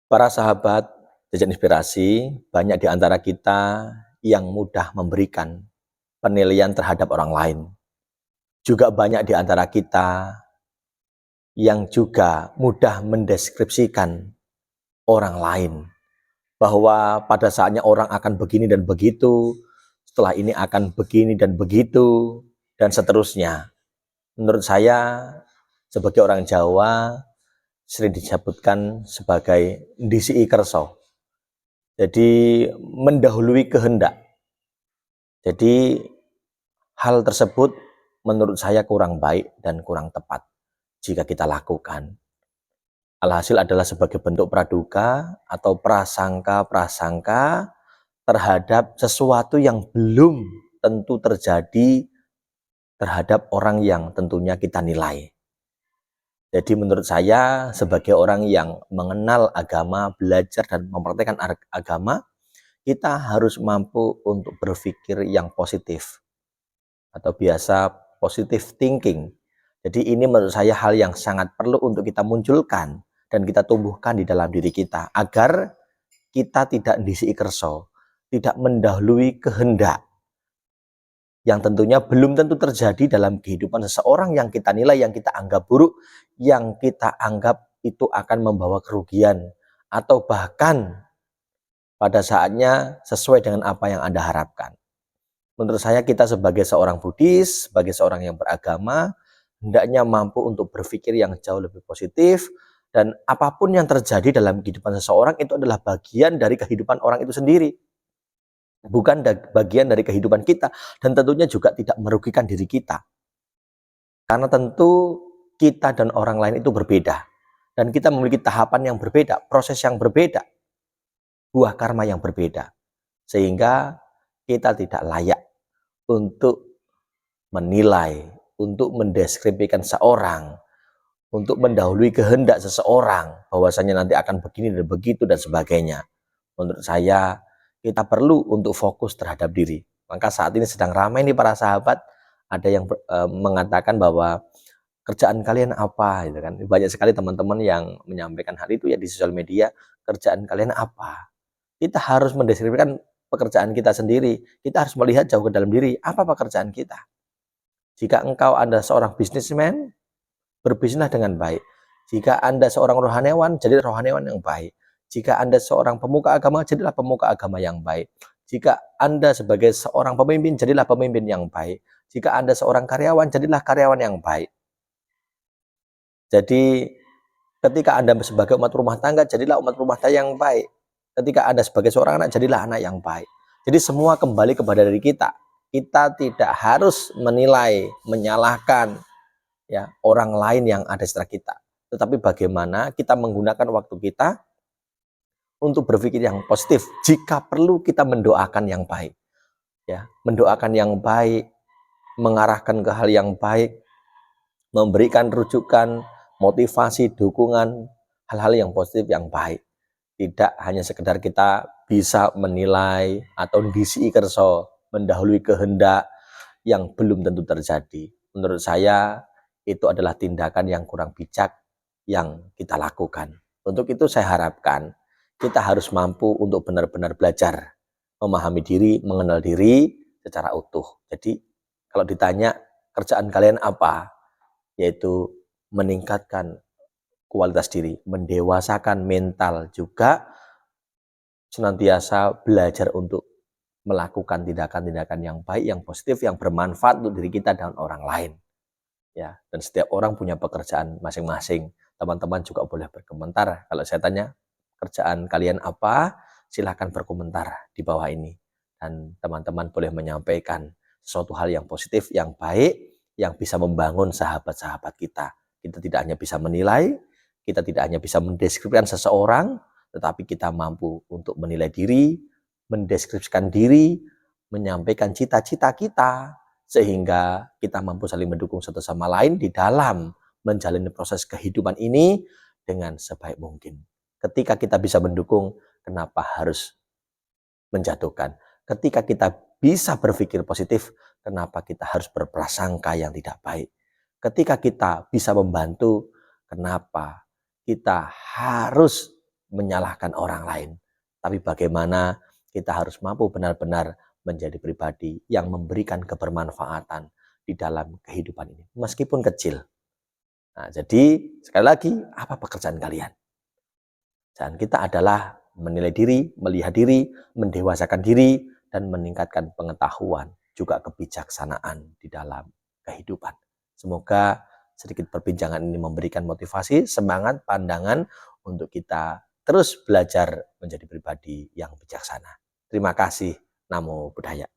Para sahabat jejak inspirasi, banyak di antara kita yang mudah memberikan penilaian terhadap orang lain. Juga banyak di antara kita yang juga mudah mendeskripsikan orang lain. Bahwa pada saatnya orang akan begini dan begitu, setelah ini akan begini dan begitu, dan seterusnya. Menurut saya, sebagai orang Jawa, sering disebutkan sebagai ndisi kerso. Jadi mendahului kehendak. Jadi hal tersebut menurut saya kurang baik dan kurang tepat jika kita lakukan. Alhasil adalah sebagai bentuk praduga atau prasangka-prasangka terhadap sesuatu yang belum tentu terjadi terhadap orang yang tentunya kita nilai. Jadi menurut saya sebagai orang yang mengenal agama, belajar dan mempraktikkan agama, kita harus mampu untuk berpikir yang positif atau biasa positive thinking. Jadi ini menurut saya hal yang sangat perlu untuk kita munculkan dan kita tumbuhkan di dalam diri kita agar kita tidak ndisi kerso, tidak mendahului kehendak yang tentunya belum tentu terjadi dalam kehidupan seseorang yang kita nilai, yang kita anggap buruk, yang kita anggap itu akan membawa kerugian atau bahkan pada saatnya sesuai dengan apa yang Anda harapkan. Menurut saya kita sebagai seorang Buddhis, sebagai seorang yang beragama, hendaknya mampu untuk berpikir yang jauh lebih positif, dan apapun yang terjadi dalam kehidupan seseorang itu adalah bagian dari kehidupan orang itu sendiri. Bukan bagian dari kehidupan kita, dan tentunya juga tidak merugikan diri kita. Karena tentu kita dan orang lain itu berbeda. Dan kita memiliki tahapan yang berbeda, proses yang berbeda, buah karma yang berbeda. Sehingga kita tidak layak untuk menilai, untuk mendeskripsikan seorang, untuk mendahului kehendak seseorang, bahwasanya nanti akan begini dan begitu dan sebagainya. Menurut saya, kita perlu untuk fokus terhadap diri. Maka saat ini sedang ramai nih para sahabat, ada yang mengatakan bahwa kerjaan kalian apa, gitu kan. Banyak sekali teman-teman yang menyampaikan hal itu ya di sosial media, kerjaan kalian apa. Kita harus mendeskripsikan pekerjaan kita sendiri. Kita harus melihat jauh ke dalam diri, apa pekerjaan kita. Jika engkau Anda seorang bisnismen, berbisnislah dengan baik. Jika Anda seorang rohaniawan, jadilah rohaniawan yang baik. Jika Anda seorang pemuka agama, jadilah pemuka agama yang baik. Jika Anda sebagai seorang pemimpin, jadilah pemimpin yang baik. Jika Anda seorang karyawan, jadilah karyawan yang baik. Jadi ketika Anda sebagai umat rumah tangga, jadilah umat rumah tangga yang baik. Ketika Anda sebagai seorang anak, jadilah anak yang baik. Jadi semua kembali kepada diri kita. Kita tidak harus menilai, menyalahkan ya orang lain yang ada setelah kita. Tetapi bagaimana kita menggunakan waktu kita untuk berpikir yang positif. Jika perlu kita mendoakan yang baik. Ya, mendoakan yang baik, mengarahkan ke hal yang baik, memberikan rujukan, motivasi, dukungan, hal-hal yang positif yang baik. Tidak hanya sekedar kita bisa menilai atau ndisi kerso, mendahului kehendak yang belum tentu terjadi. Menurut saya itu adalah tindakan yang kurang bijak yang kita lakukan. Untuk itu saya harapkan kita harus mampu untuk benar-benar belajar, memahami diri, mengenal diri secara utuh. Jadi kalau ditanya kerjaan kalian apa, yaitu meningkatkan kualitas diri, mendewasakan mental juga, senantiasa belajar untuk melakukan tindakan-tindakan yang baik, yang positif, yang bermanfaat untuk diri kita dan orang lain. Ya, dan setiap orang punya pekerjaan masing-masing. Teman-teman juga boleh berkomentar. Kalau saya tanya, kerjaan kalian apa? Silahkan berkomentar di bawah ini. Dan teman-teman boleh menyampaikan sesuatu hal yang positif, yang baik, yang bisa membangun sahabat-sahabat kita. Kita tidak hanya bisa menilai, kita tidak hanya bisa mendeskripsikan seseorang, tetapi kita mampu untuk menilai diri, mendeskripsikan diri, menyampaikan cita-cita kita, sehingga kita mampu saling mendukung satu sama lain di dalam menjalani proses kehidupan ini dengan sebaik mungkin. Ketika kita bisa mendukung, kenapa harus menjatuhkan? Ketika kita bisa berpikir positif, kenapa kita harus berprasangka yang tidak baik? Ketika kita bisa membantu, kenapa kita harus menyalahkan orang lain, tapi bagaimana kita harus mampu benar-benar menjadi pribadi yang memberikan kebermanfaatan di dalam kehidupan ini, meskipun kecil. Nah, jadi sekali lagi, apa pekerjaan kalian? Pekerjaan kita adalah menilai diri, melihat diri, mendewasakan diri, dan meningkatkan pengetahuan, juga kebijaksanaan di dalam kehidupan. Semoga sedikit perbincangan ini memberikan motivasi, semangat, pandangan untuk kita terus belajar menjadi pribadi yang bijaksana. Terima kasih. Namo Buddhaya.